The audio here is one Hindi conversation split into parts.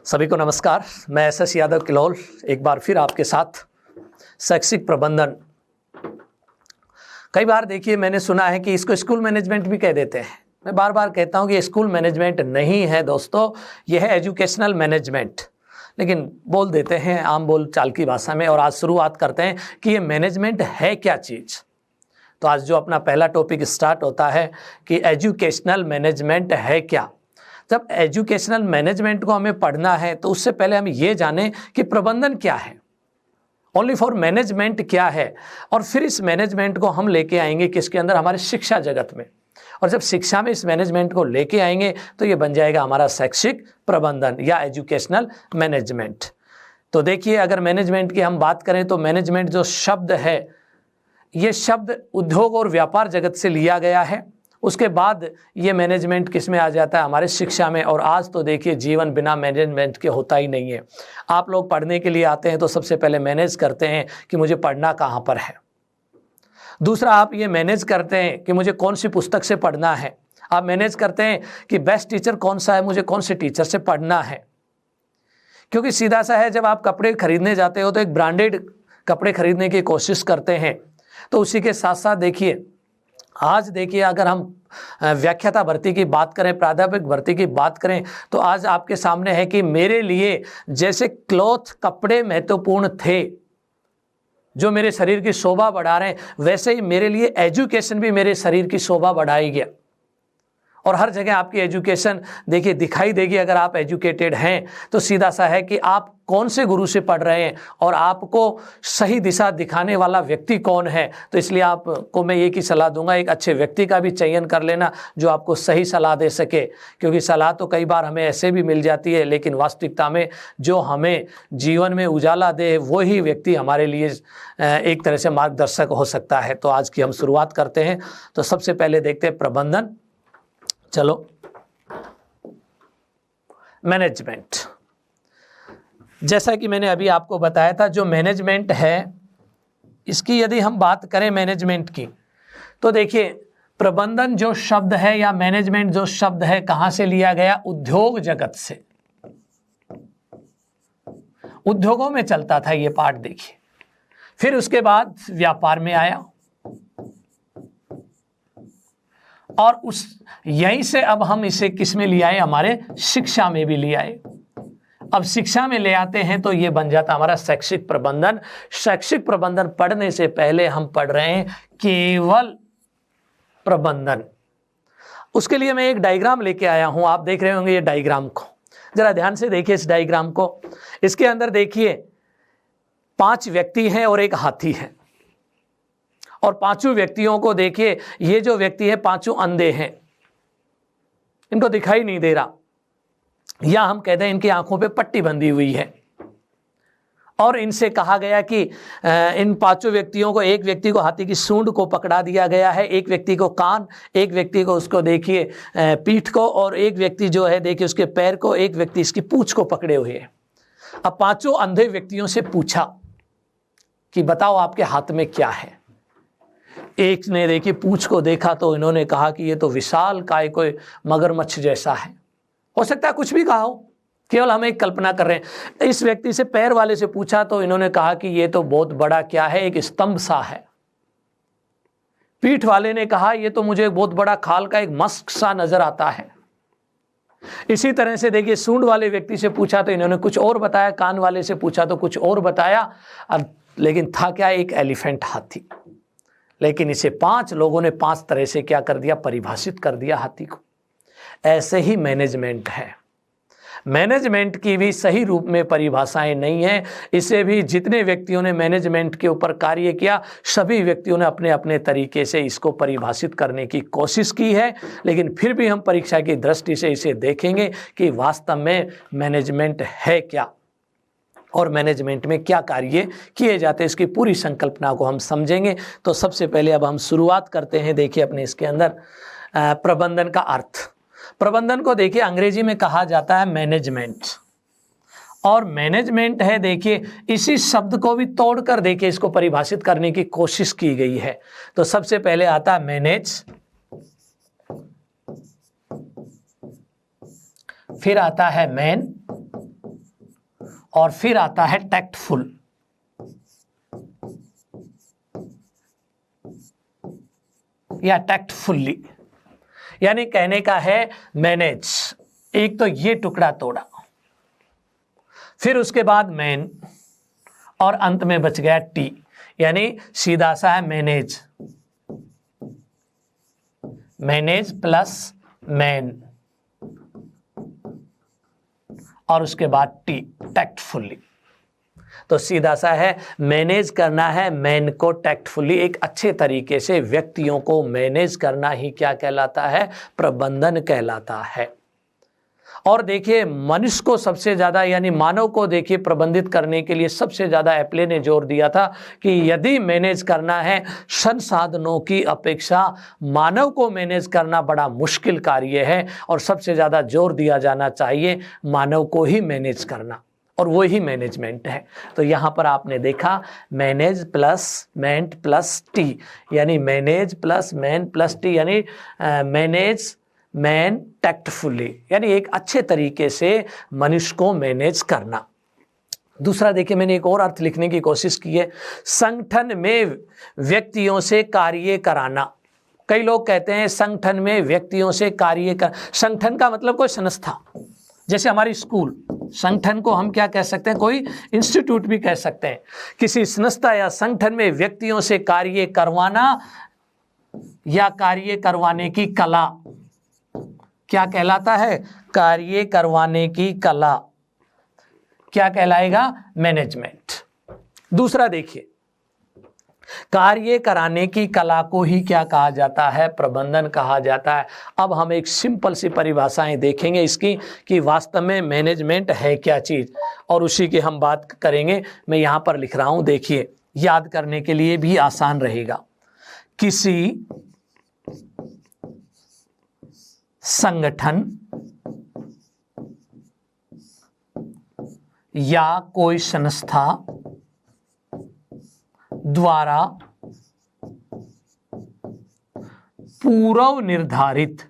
सभी को नमस्कार। मैं एस यादव किलोल एक बार फिर आपके साथ शैक्षिक प्रबंधन। कई बार देखिए मैंने सुना है कि इसको स्कूल मैनेजमेंट भी कह देते हैं। मैं बार बार कहता हूं कि ये स्कूल मैनेजमेंट नहीं है दोस्तों, यह है एजुकेशनल मैनेजमेंट, लेकिन बोल देते हैं आम बोल चाल की भाषा में। और आज शुरुआत करते हैं कि ये मैनेजमेंट है क्या चीज़। तो आज जो अपना पहला टॉपिक स्टार्ट होता है कि एजुकेशनल मैनेजमेंट है क्या। जब एजुकेशनल मैनेजमेंट को हमें पढ़ना है तो उससे पहले हम ये जानें कि प्रबंधन क्या है, ओनली फॉर मैनेजमेंट क्या है, और फिर इस मैनेजमेंट को हम लेके आएंगे किसके अंदर, हमारे शिक्षा जगत में। और जब शिक्षा में इस मैनेजमेंट को लेके आएंगे तो ये बन जाएगा हमारा शैक्षिक प्रबंधन या एजुकेशनल मैनेजमेंट। तो देखिए, अगर मैनेजमेंट की हम बात करें तो मैनेजमेंट जो शब्द है, ये शब्द उद्योग और व्यापार जगत से लिया गया है। उसके बाद ये मैनेजमेंट किस में आ जाता है, हमारे शिक्षा में। और आज तो देखिए जीवन बिना मैनेजमेंट के होता ही नहीं है। आप लोग पढ़ने के लिए आते हैं तो सबसे पहले मैनेज करते हैं कि मुझे पढ़ना कहाँ पर है। दूसरा, आप ये मैनेज करते हैं कि मुझे कौन सी पुस्तक से पढ़ना है। आप मैनेज करते हैं कि बेस्ट टीचर कौन सा है, मुझे कौन से टीचर से पढ़ना है। क्योंकि सीधा सा है, जब आप कपड़े खरीदने जाते हो तो एक ब्रांडेड कपड़े खरीदने की कोशिश करते हैं। तो उसी के साथ साथ देखिए, आज देखिए अगर हम व्याख्याता भर्ती की बात करें, प्राध्यापक भर्ती की बात करें, तो आज आपके सामने है कि मेरे लिए जैसे क्लॉथ कपड़े महत्वपूर्ण थे जो मेरे शरीर की शोभा बढ़ा रहे हैं, वैसे ही मेरे लिए एजुकेशन भी मेरे शरीर की शोभा बढ़ाएगी। और हर जगह आपकी एजुकेशन देखिए दिखाई देगी। अगर आप एजुकेटेड हैं तो सीधा सा है कि आप कौन से गुरु से पढ़ रहे हैं और आपको सही दिशा दिखाने वाला व्यक्ति कौन है। तो इसलिए आपको मैं एक ही सलाह दूंगा, एक अच्छे व्यक्ति का भी चयन कर लेना जो आपको सही सलाह दे सके। क्योंकि सलाह तो कई बार हमें ऐसे भी मिल जाती है, लेकिन वास्तविकता में जो हमें जीवन में उजाला दे वही व्यक्ति हमारे लिए एक तरह से मार्गदर्शक हो सकता है। तो आज की हम शुरुआत करते हैं। तो सबसे पहले देखते हैं प्रबंधन। चलो, मैनेजमेंट, जैसा कि मैंने अभी आपको बताया था, जो मैनेजमेंट है इसकी यदि हम बात करें मैनेजमेंट की, तो देखिए प्रबंधन जो शब्द है या मैनेजमेंट जो शब्द है कहां से लिया गया, उद्योग जगत से। उद्योगों में चलता था ये पाठ देखिए, फिर उसके बाद व्यापार में आया और उस यहीं से अब हम इसे किस में ले आए, हमारे शिक्षा में भी ले आए। अब शिक्षा में ले आते हैं तो ये बन जाता हमारा शैक्षिक प्रबंधन। शैक्षिक प्रबंधन पढ़ने से पहले हम पढ़ रहे हैं केवल प्रबंधन। उसके लिए मैं एक डायग्राम लेके आया हूं, आप देख रहे होंगे ये डायग्राम को। जरा ध्यान से देखिए इस डायग्राम को। इसके अंदर देखिए 5 व्यक्ति हैं और एक हाथी है। और 5 व्यक्तियों को देखिए, ये जो व्यक्ति है 5 अंधे हैं, इनको दिखाई नहीं दे रहा, या हम कहते हैं इनकी आंखों पे पट्टी बंधी हुई है। और इनसे कहा गया कि इन 5 व्यक्तियों को, एक व्यक्ति को हाथी की सूंड को पकड़ा दिया गया है, एक व्यक्ति को कान, एक व्यक्ति को उसको देखिए पीठ को, और एक व्यक्ति जो है देखिए उसके पैर को, एक व्यक्ति इसकी पूंछ को पकड़े हुए है। अब 5 अंधे व्यक्तियों से पूछा कि बताओ आपके हाथ में क्या है। एक ने देखिए पूंछ को देखा तो इन्होंने कहा कि ये तो विशाल काय कोई मगरमच्छ जैसा है। हो सकता है कुछ भी कहा हो, केवल हम एक कल्पना कर रहे हैं। इस व्यक्ति से पैर वाले से पूछा तो इन्होंने कहा कि ये तो बहुत बड़ा क्या है, एक स्तंभ सा है। पीठ वाले ने कहा ये तो मुझे बहुत बड़ा खाल का एक मस्क सा नजर आता है। इसी तरह से देखिए सूंड वाले व्यक्ति से पूछा तो इन्होंने कुछ और बताया, कान वाले से पूछा तो कुछ और बताया। लेकिन था क्या, एक एलिफेंट हाथी। लेकिन इसे 5 लोगों ने 5 तरह से क्या कर दिया, परिभाषित कर दिया हाथी को। ऐसे ही मैनेजमेंट है। मैनेजमेंट की भी सही रूप में परिभाषाएं नहीं है। इसे भी जितने व्यक्तियों ने मैनेजमेंट के ऊपर कार्य किया, सभी व्यक्तियों ने अपने अपने तरीके से इसको परिभाषित करने की कोशिश की है। लेकिन फिर भी हम परीक्षा की दृष्टि से इसे देखेंगे कि वास्तव में मैनेजमेंट है क्या और मैनेजमेंट में क्या कार्य किए जाते हैं, इसकी पूरी संकल्पना को हम समझेंगे। तो सबसे पहले अब हम शुरुआत करते हैं, देखिए अपने इसके अंदर प्रबंधन का अर्थ। प्रबंधन को देखिए अंग्रेजी में कहा जाता है मैनेजमेंट, और मैनेजमेंट है देखिए इसी शब्द को भी तोड़कर देखिए इसको परिभाषित करने की कोशिश की गई है। तो सबसे पहले आता है मैनेज, फिर आता है मैन, और फिर आता है टैक्टफुल। या टैक्टफुल्ली, यानी कहने का है मैनेज। एक तो ये टुकड़ा तोड़ा, फिर उसके बाद मैन, और अंत में बच गया टी, यानी सीधा सा है मैनेज, मैनेज प्लस मैन, और उसके बाद टी, टैक्टफुल्ली। तो सीधा सा है मैनेज करना है मैन को टैक्टफुली, एक अच्छे तरीके से व्यक्तियों को मैनेज करना ही क्या कहलाता है? प्रबंधन कहलाता है। और देखिए मनुष्य को सबसे ज़्यादा यानी मानव को देखिए प्रबंधित करने के लिए सबसे ज़्यादा एप्ले ने जोर दिया था कि यदि मैनेज करना है संसाधनों की अपेक्षा मानव को मैनेज करना बड़ा मुश्किल कार्य है, और सबसे ज़्यादा जोर दिया जाना चाहिए मानव को ही मैनेज करना, और वो ही मैनेजमेंट है। तो यहाँ पर आपने देखा मैनेज प्लस मेंट प्लस टी, यानी manage plus man plus T, यानी मैनेज मैन टैक्टफुली, यानी एक अच्छे तरीके से मनुष्य को मैनेज करना। दूसरा देखिए मैंने एक और अर्थ लिखने की कोशिश की है, संगठन में व्यक्तियों से कार्य कराना। कई लोग कहते हैं संगठन में व्यक्तियों से कार्य कर, संगठन का मतलब कोई संस्था, जैसे हमारी स्कूल, संगठन को हम क्या कह सकते हैं? कोई इंस्टीट्यूट भी कह सकते हैं। किसी संस्था या संगठन में व्यक्तियों से कार्य करवाना या कार्य करवाने की कला क्या कहलाता है? कार्य करवाने की कला क्या कहलाएगा? मैनेजमेंट। दूसरा देखिए कार्य कराने की कला को ही क्या कहा जाता है? प्रबंधन कहा जाता है। अब हम एक सिंपल सी परिभाषाएं देखेंगे इसकी कि वास्तव में मैनेजमेंट है क्या चीज़, और उसी की हम बात करेंगे। मैं यहाँ पर लिख रहा हूँ, देखिए याद करने के लिए भी आसान रहेगा। किसी संगठन या कोई संस्था द्वारा पूर्व निर्धारित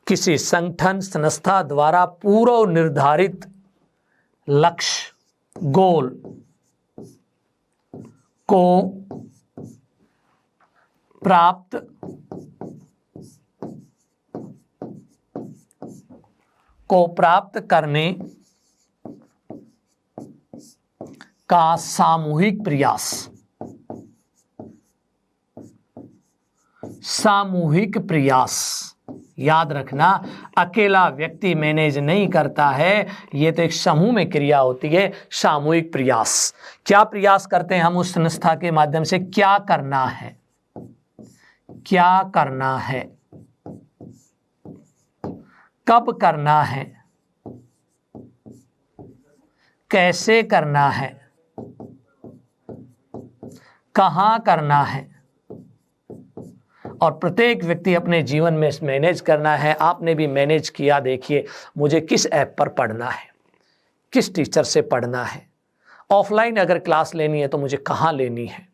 किसी संगठन संस्था द्वारा पूर्व निर्धारित लक्ष्य गोल को प्राप्त करने का सामूहिक प्रयास। सामूहिक प्रयास याद रखना, अकेला व्यक्ति मैनेज नहीं करता है, ये तो एक समूह में क्रिया होती है। सामूहिक प्रयास, क्या प्रयास करते हैं हम उस संस्था के माध्यम से? क्या करना है, क्या करना है, कब करना है, कैसे करना है, कहाँ करना है, और प्रत्येक व्यक्ति अपने जीवन में मैनेज करना है। आपने भी मैनेज किया, देखिए मुझे किस ऐप पर पढ़ना है, किस टीचर से पढ़ना है, ऑफलाइन अगर क्लास लेनी है तो मुझे कहाँ लेनी है,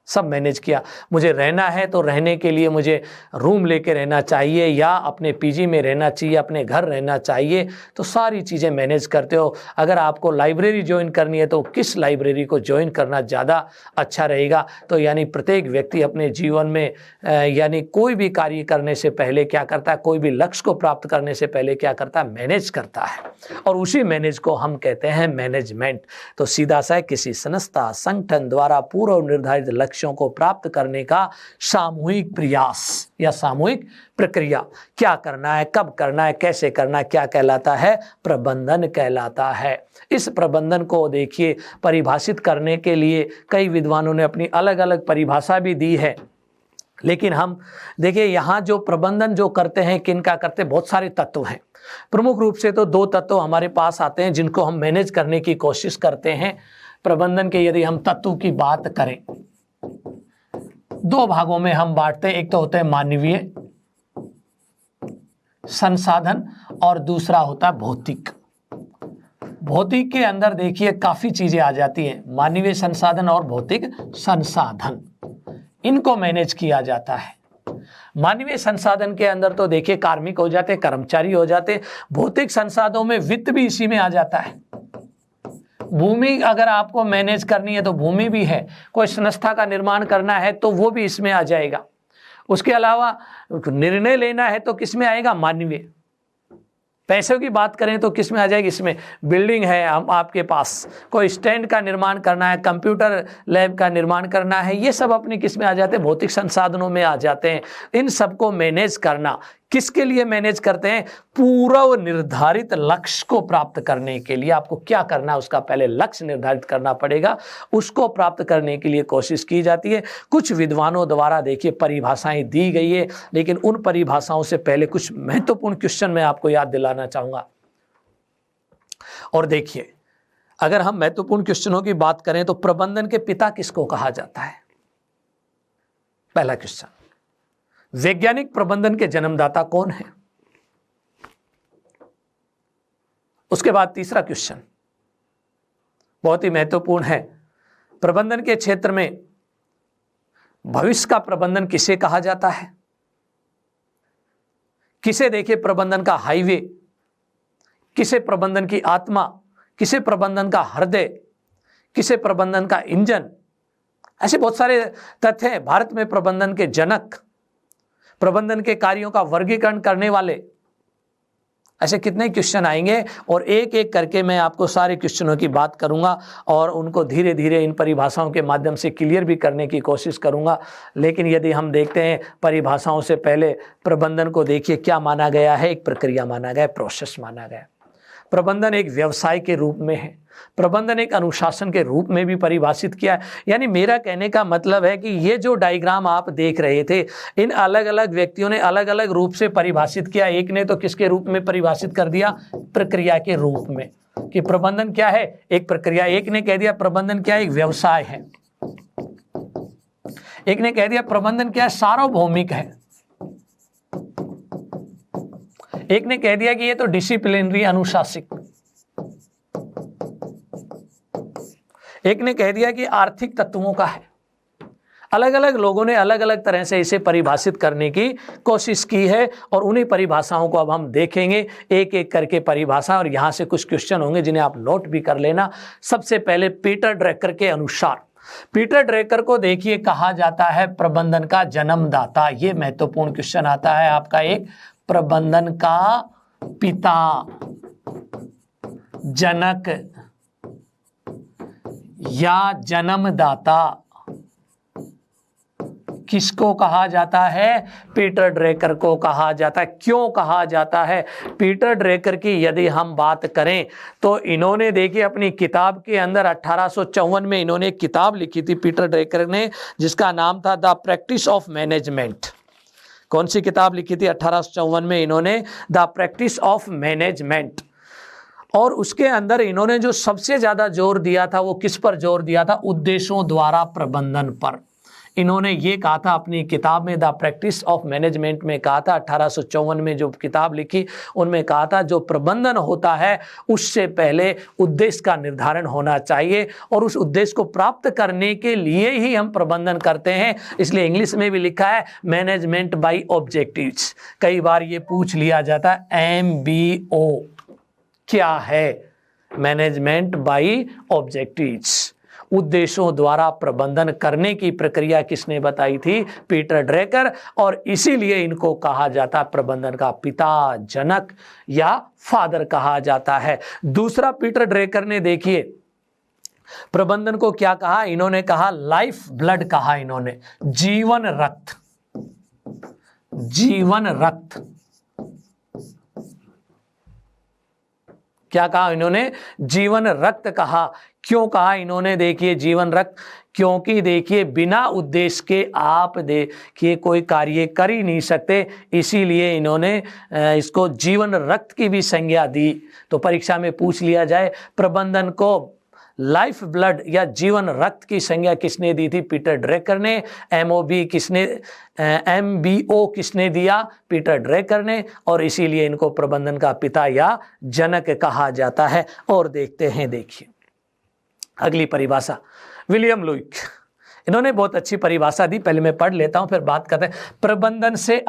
सब मैनेज किया। मुझे रहना है तो रहने के लिए मुझे रूम लेके रहना चाहिए या अपने पीजी में रहना चाहिए, अपने घर रहना चाहिए, तो सारी चीज़ें मैनेज करते हो। अगर आपको लाइब्रेरी ज्वाइन करनी है तो किस लाइब्रेरी को ज्वाइन करना ज़्यादा अच्छा रहेगा। तो यानी प्रत्येक व्यक्ति अपने जीवन में यानी कोई भी कार्य करने से पहले क्या करता है, कोई भी लक्ष्य को प्राप्त करने से पहले क्या करता है? मैनेज करता है, और उसी मैनेज को हम कहते हैं मैनेजमेंट। तो सीधा सा किसी संस्था संगठन द्वारा पूर्व निर्धारित लक्ष्यों को प्राप्त करने का सामूहिक प्रयास या सामूहिक प्रक्रिया। क्या करना है, कब करना है, कैसे करना है, क्या कहलाता है? प्रबंधन कहलाता है। इस प्रबंधन को देखिए परिभाषित करने के लिए कई विद्वानों ने अपनी अलग अलग परिभाषा भी दी है, लेकिन हम देखिए यहाँ जो प्रबंधन जो करते हैं, किनका करते हैं? बहुत सारे तत्व हैं। प्रमुख रूप से तो दो तत्व हमारे पास आते हैं जिनको हम मैनेज करने की कोशिश करते हैं। प्रबंधन के यदि हम तत्व की बात करें, दो भागों में हम बांटते हैं। एक तो होता है मानवीय संसाधन और दूसरा होता है भौतिक। भौतिक के अंदर देखिए काफी चीजें आ जाती हैं, मानवीय संसाधन और भौतिक संसाधन, इनको मैनेज किया जाता है। मानवीय संसाधन के अंदर तो देखिए कार्मिक हो जाते, कर्मचारी हो जाते, भौतिक संसाधनों में वित्त भी इसी में आ जाता है। भूमि अगर आपको मैनेज करनी है तो भूमि भी है, कोई संस्था का निर्माण करना है तो वो भी इसमें आ जाएगा। उसके अलावा निर्णय लेना है तो किस में आएगा? मानवीय। पैसों की बात करें तो किस में आ जाएगी? इसमें बिल्डिंग है हम आपके पास, कोई स्टैंड का निर्माण करना है, कंप्यूटर लैब का निर्माण करना है, ये सब अपनी किस में आ जाते हैं? भौतिक संसाधनों में आ जाते हैं। इन सबको मैनेज करना किसके लिए मैनेज करते हैं? पूर्व निर्धारित लक्ष्य को प्राप्त करने के लिए। आपको क्या करना है उसका पहले लक्ष्य निर्धारित करना पड़ेगा, उसको प्राप्त करने के लिए कोशिश की जाती है। कुछ विद्वानों द्वारा देखिए परिभाषाएं दी गई है, लेकिन उन परिभाषाओं से पहले कुछ महत्वपूर्ण क्वेश्चन मैं आपको याद दिलाना चाहूंगा। और देखिए, अगर हम महत्वपूर्ण क्वेश्चनों की बात करें तो प्रबंधन के पिता किसको कहा जाता है? पहला क्वेश्चन, वैज्ञानिक प्रबंधन के जन्मदाता कौन है? उसके बाद तीसरा क्वेश्चन बहुत ही महत्वपूर्ण है, प्रबंधन के क्षेत्र में भविष्य का प्रबंधन किसे कहा जाता है? किसे देखिए प्रबंधन का हाईवे, किसे प्रबंधन की आत्मा, किसे प्रबंधन का हृदय, किसे प्रबंधन का इंजन? ऐसे बहुत सारे तथ्य हैं। भारत में प्रबंधन के जनक, प्रबंधन के कार्यों का वर्गीकरण करने वाले, ऐसे कितने क्वेश्चन आएंगे और एक एक करके मैं आपको सारे क्वेश्चनों की बात करूंगा और उनको धीरे धीरे इन परिभाषाओं के माध्यम से क्लियर भी करने की कोशिश करूंगा। लेकिन यदि हम देखते हैं परिभाषाओं से पहले प्रबंधन को देखिए क्या माना गया है? एक प्रक्रिया माना गया, प्रोसेस माना गया। प्रबंधन एक व्यवसाय के रूप में है, प्रबंधन एक अनुशासन के रूप में भी परिभाषित किया है। यानी मेरा कहने का मतलब है कि ये जो डायग्राम आप देख रहे थे, इन अलग अलग व्यक्तियों ने अलग अलग रूप से परिभाषित किया। एक ने तो किसके रूप में परिभाषित कर दिया? प्रक्रिया के रूप में, कि प्रबंधन क्या है? एक प्रक्रिया। एक ने कह दिया प्रबंधन क्या है? एक व्यवसाय है। एक ने कह दिया प्रबंधन क्या है? सार्वभौमिक है। एक ने कह दिया कि ये तो डिसिप्लिनरी, अनुशासिक। एक ने कह दिया कि आर्थिक तत्वों का है। अलग अलग लोगों ने अलग अलग तरह से इसे परिभाषित करने की कोशिश की है और उन्हीं परिभाषाओं को अब हम देखेंगे एक एक करके परिभाषा, और यहां से कुछ क्वेश्चन होंगे जिन्हें आप नोट भी कर लेना। सबसे पहले पीटर ड्रैकर के अनुसार, पीटर ड्रैकर को देखिए कहा जाता है प्रबंधन का जन्मदाता। ये महत्वपूर्ण क्वेश्चन आता है आपका, एक प्रबंधन का पिता, जनक या जन्मदाता किसको कहा जाता है? पीटर ड्रैकर को कहा जाता है। क्यों कहा जाता है? पीटर ड्रैकर की यदि हम बात करें तो इन्होंने देखिए अपनी किताब के अंदर 1854 में इन्होंने एक किताब लिखी थी पीटर ड्रैकर ने, जिसका नाम था द प्रैक्टिस ऑफ मैनेजमेंट। कौन सी किताब लिखी थी? 1854 में इन्होंने द प्रैक्टिस ऑफ मैनेजमेंट। और उसके अंदर इन्होंने जो सबसे ज्यादा जोर दिया था वो किस पर जोर दिया था? उद्देश्यों द्वारा प्रबंधन पर। इन्होंने ये कहा था अपनी किताब में, द प्रैक्टिस ऑफ मैनेजमेंट में कहा था, 1854 में जो किताब लिखी उनमें कहा था जो प्रबंधन होता है उससे पहले उद्देश्य का निर्धारण होना चाहिए और उस उद्देश्य को प्राप्त करने के लिए ही हम प्रबंधन करते हैं। इसलिए इंग्लिश में भी लिखा है मैनेजमेंट बाय ऑब्जेक्टिव्स। कई बार ये पूछ लिया जाता है MBO क्या है? Management by objectives. उद्देश्यों द्वारा प्रबंधन करने की प्रक्रिया किसने बताई थी? पीटर ड्रैकर। और इसीलिए इनको कहा जाता है प्रबंधन का पिता, जनक या फादर कहा जाता है। दूसरा, पीटर ड्रैकर ने देखिए प्रबंधन को क्या कहा? इन्होंने कहा लाइफ ब्लड कहा, इन्होंने जीवन रक्त, जीवन रक्त। क्या कहा इन्होंने? जीवन रक्त कहा। क्यों कहा इन्होंने देखिए जीवन रक्त? क्योंकि देखिए बिना उद्देश्य के आप देखिए कोई कार्य कर ही नहीं सकते, इसीलिए इन्होंने इसको जीवन रक्त की भी संज्ञा दी। तो परीक्षा में पूछ लिया जाए प्रबंधन को लाइफ ब्लड या जीवन रक्त की संज्ञा किसने दी थी? पीटर ड्रैकर ने। MBO किसने दिया? पीटर ड्रैकर ने। और इसीलिए इनको प्रबंधन का पिता या जनक कहा जाता है। और देखते हैं, देखिए अगली परिभाषा, विलियम लुईक। इन्होंने बहुत अच्छी परिभाषा दी, पहले मैं पढ़ लेता हूं फिर बात करते हैं। प्रबंधन से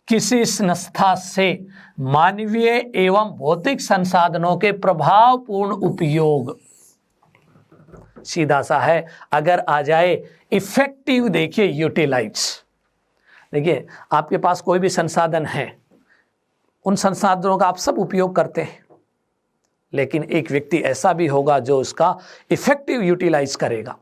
किसी संस्था से मानवीय एवं भौतिक संसाधनों के प्रभावपूर्ण उपयोग, सीधा सा है। अगर आ जाए इफेक्टिव, देखिए यूटिलाइज, देखिए आपके पास कोई भी संसाधन है, उन संसाधनों का आप सब उपयोग करते हैं, लेकिन एक व्यक्ति ऐसा भी होगा जो उसका इफेक्टिव यूटिलाइज करेगा।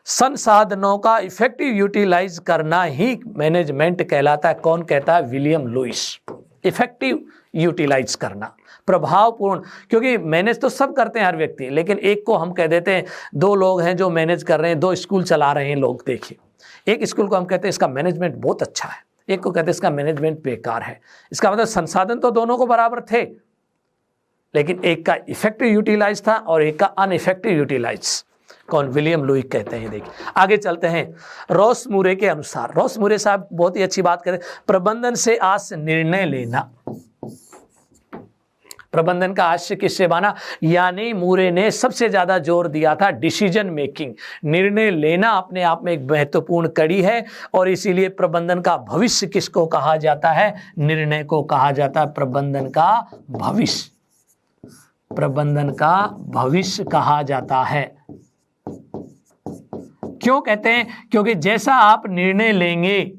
संसाधनों का इफेक्टिव यूटिलाइज करना ही मैनेजमेंट कहलाता है। कौन कहता है? William Louis. इफेक्टिव यूटिलाइज करना, प्रभावपूर्ण, क्योंकि मैनेज तो सब करते हैं हर व्यक्ति, लेकिन एक को हम कह देते हैं, दो लोग हैं जो मैनेज कर रहे हैं, दो स्कूल चला रहे हैं लोग, देखिए एक स्कूल को हम कहते हैं इसका मैनेजमेंट बहुत अच्छा है, एक को कहते हैं इसका मैनेजमेंट बेकार है। इसका मतलब संसाधन तो दोनों को बराबर थे, लेकिन एक का इफेक्टिव यूटिलाइज था और एक का अनइफेक्टिव यूटिलाइज। कौन? विलियम लुइस कहते हैं। देखिए आगे चलते हैं। रॉस मूरे के अनुसार, रॉस मूरे साहब बहुत ही अच्छी बात करते हैं, प्रबंधन से आस निर्णय लेना। प्रबंधन का आशय किससे बना? यानी मूरे ने सबसे ज्यादा जोर दिया था डिसीजन मेकिंग, निर्णय लेना अपने आप में एक महत्वपूर्ण कड़ी है, और इसीलिए प्रबंधन का भविष्य किसको कहा जाता है? निर्णय को कहा जाता है। प्रबंधन का भविष्य, प्रबंधन का भविष्य कहा जाता है। क्यों कहते हैं? क्योंकि जैसा आप निर्णय लेंगे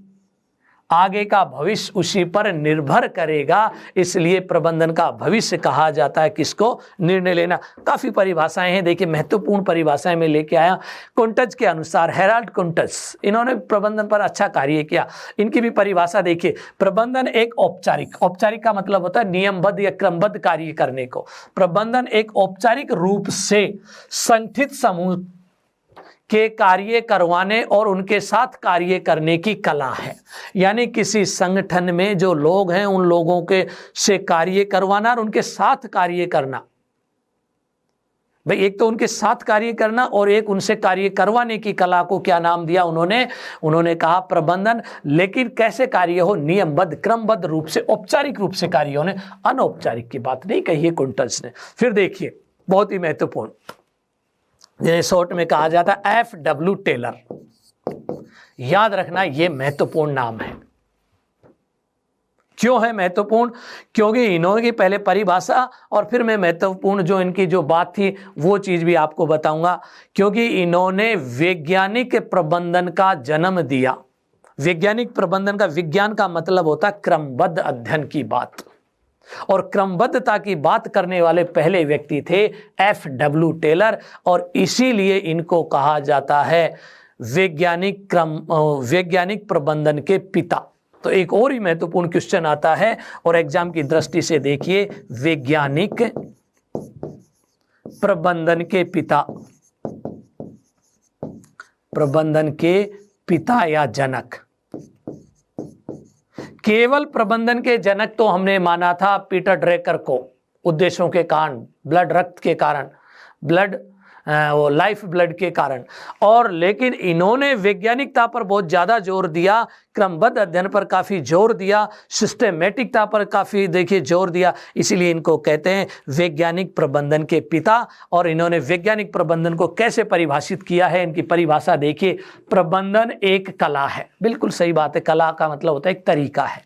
आगे का भविष्य उसी पर निर्भर करेगा, इसलिए प्रबंधन का भविष्य कहा जाता है किसको? निर्णय लेना। काफी परिभाषाएं हैं, देखिए महत्वपूर्ण परिभाषाएं मैं लेके आया। कुंटज के अनुसार, हेराल्ड कुंटज, इन्होंने प्रबंधन पर अच्छा कार्य किया। इनकी भी परिभाषा देखिए, प्रबंधन एक औपचारिक, औपचारिक का मतलब होता है नियमबद्ध या क्रमबद्ध कार्य करने को। प्रबंधन एक औपचारिक रूप से संगठित समूह के कार्य करवाने और उनके साथ कार्य करने की कला है। यानी किसी संगठन में जो लोग हैं उन लोगों के से कार्य करवाना और उनके साथ कार्य करना। भाई एक तो उनके साथ कार्य करना और एक उनसे कार्य करवाने की कला को क्या नाम दिया उन्होंने कहा प्रबंधन। लेकिन कैसे कार्य हो? नियमबद्ध, क्रमबद्ध रूप से, औपचारिक रूप से कार्य होने, अनौपचारिक की बात नहीं कही है कुंटज ने। फिर देखिए बहुत ही महत्वपूर्ण, जिन्हें शॉर्ट में कहा जाता है FW टेलर। याद रखना ये महत्वपूर्ण नाम है। क्यों है महत्वपूर्ण? क्योंकि इन्होंने पहले परिभाषा और फिर मैं महत्वपूर्ण जो इनकी जो बात थी वो चीज भी आपको बताऊंगा। क्योंकि इन्होंने वैज्ञानिक प्रबंधन का जन्म दिया। वैज्ञानिक प्रबंधन का, विज्ञान का मतलब होता है क्रमबद्ध अध्ययन की बात, और क्रमबद्धता की बात करने वाले पहले व्यक्ति थे FW टेलर, और इसीलिए इनको कहा जाता है वैज्ञानिक प्रबंधन के पिता। तो एक और ही महत्वपूर्ण क्वेश्चन आता है, और एग्जाम की दृष्टि से देखिए, वैज्ञानिक प्रबंधन के पिता, प्रबंधन के पिता या जनक। केवल प्रबंधन के जनक तो हमने माना था पीटर ड्रेकर को, उद्देश्यों के कारण, ब्लड, रक्त के कारण, ब्लड वो लाइफ ब्लड के कारण, और लेकिन इन्होंने वैज्ञानिकता पर बहुत ज़्यादा जोर दिया, क्रमबद्ध अध्ययन पर काफ़ी जोर दिया, सिस्टेमेटिकता पर काफ़ी देखिए जोर दिया। इसीलिए इनको कहते हैं वैज्ञानिक प्रबंधन के पिता। और इन्होंने वैज्ञानिक प्रबंधन को कैसे परिभाषित किया है, इनकी परिभाषा देखिए, प्रबंधन एक कला है। बिल्कुल सही बात है, कला का मतलब होता है एक तरीका है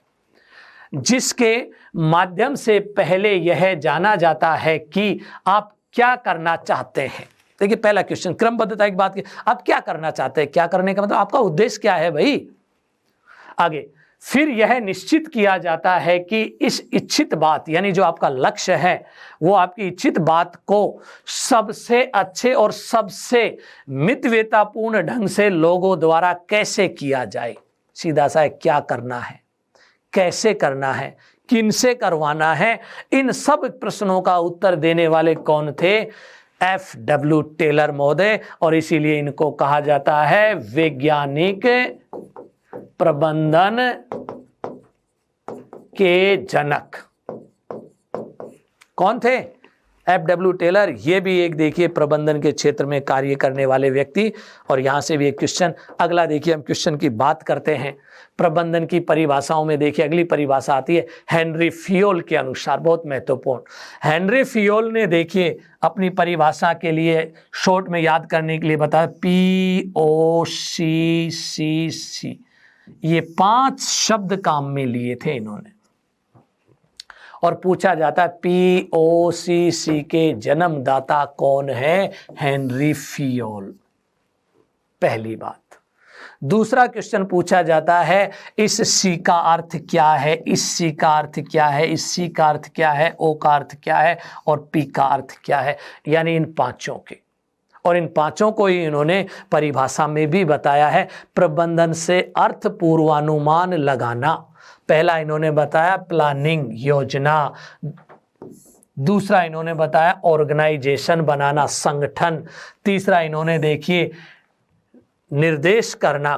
जिसके माध्यम से पहले यह जाना जाता है कि आप क्या करना चाहते हैं। देखिए पहला क्वेश्चन, क्रमबद्धता की बात की, आप क्या करना चाहते हैं, क्या करने का मतलब आपका उद्देश्य क्या है भाई। आगे फिर यह निश्चित किया जाता है कि इस इच्छित बात, यानी जो आपका लक्ष्य है वो आपकी इच्छित बात को सबसे अच्छे और सबसे मितव्ययतापूर्ण ढंग से लोगों द्वारा कैसे किया जाए। सीधा सा है, क्या करना है, कैसे करना है, किनसे करवाना है, इन सब प्रश्नों का उत्तर देने वाले कौन थे? FW टेलर महोदय। और इसीलिए इनको कहा जाता है वैज्ञानिक प्रबंधन के जनक। कौन थे? F.W. टेलर, ये भी एक देखिए प्रबंधन के क्षेत्र में कार्य करने वाले व्यक्ति। और यहाँ से भी एक क्वेश्चन, अगला देखिए हम क्वेश्चन की बात करते हैं प्रबंधन की परिभाषाओं में। देखिए अगली परिभाषा आती है हेनरी फियोल के अनुसार, बहुत महत्वपूर्ण। हेनरी फियोल ने देखिए अपनी परिभाषा के लिए शॉर्ट में याद करने के लिए बताया POCCC, ये 5 शब्द काम में लिए थे इन्होंने। और पूछा जाता है POCC के जन्मदाता कौन है? हेनरी फियोल, पहली बात। दूसरा क्वेश्चन पूछा जाता है इस सी का अर्थ क्या है, इस सी का अर्थ क्या है, इस सी का अर्थ क्या है, ओ का अर्थ क्या है और पी का अर्थ क्या है, यानी इन 5 के। और इन 5 को ही इन्होंने परिभाषा में भी बताया है। प्रबंधन से अर्थ पूर्वानुमान लगाना, पहला इन्होंने बताया प्लानिंग, योजना। दूसरा इन्होंने बताया ऑर्गेनाइजेशन, बनाना, संगठन। तीसरा इन्होंने देखिए निर्देश करना।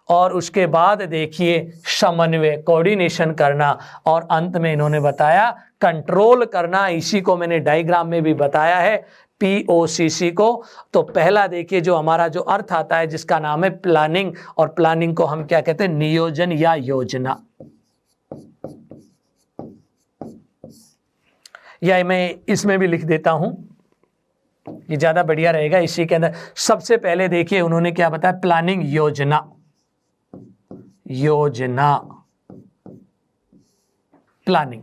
और उसके बाद देखिए समन्वय, कोऑर्डिनेशन करना। और अंत में इन्होंने बताया कंट्रोल करना। इसी को मैंने डायग्राम में भी बताया है POCC को। तो पहला देखिए जो हमारा जो अर्थ आता है जिसका नाम है प्लानिंग, और प्लानिंग को हम क्या कहते हैं? नियोजन या योजना। या मैं इसमें भी लिख देता हूं, ये ज्यादा बढ़िया रहेगा। इसी के अंदर सबसे पहले देखिए उन्होंने क्या बताया? प्लानिंग, योजना, योजना, प्लानिंग।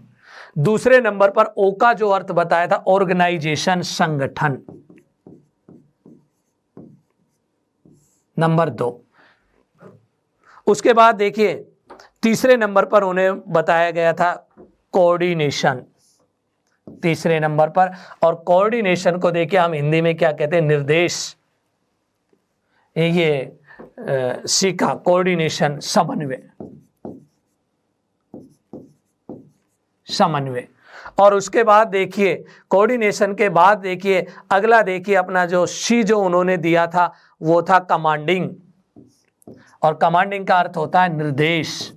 दूसरे नंबर पर ओ का जो अर्थ बताया था ऑर्गेनाइजेशन, संगठन। नंबर 2। उसके बाद देखिए तीसरे नंबर पर उन्हें बताया गया था कोऑर्डिनेशन, तीसरे नंबर पर। और कोऑर्डिनेशन को देखिए हम हिंदी में क्या कहते हैं? निर्देश। ये सीखा कोऑर्डिनेशन, समन्वय, समन्वय। और उसके बाद देखिए कोऑर्डिनेशन के बाद देखिए अगला देखिए अपना जो सी जो उन्होंने दिया था वो था कमांडिंग। और कमांडिंग का अर्थ होता है निर्देश,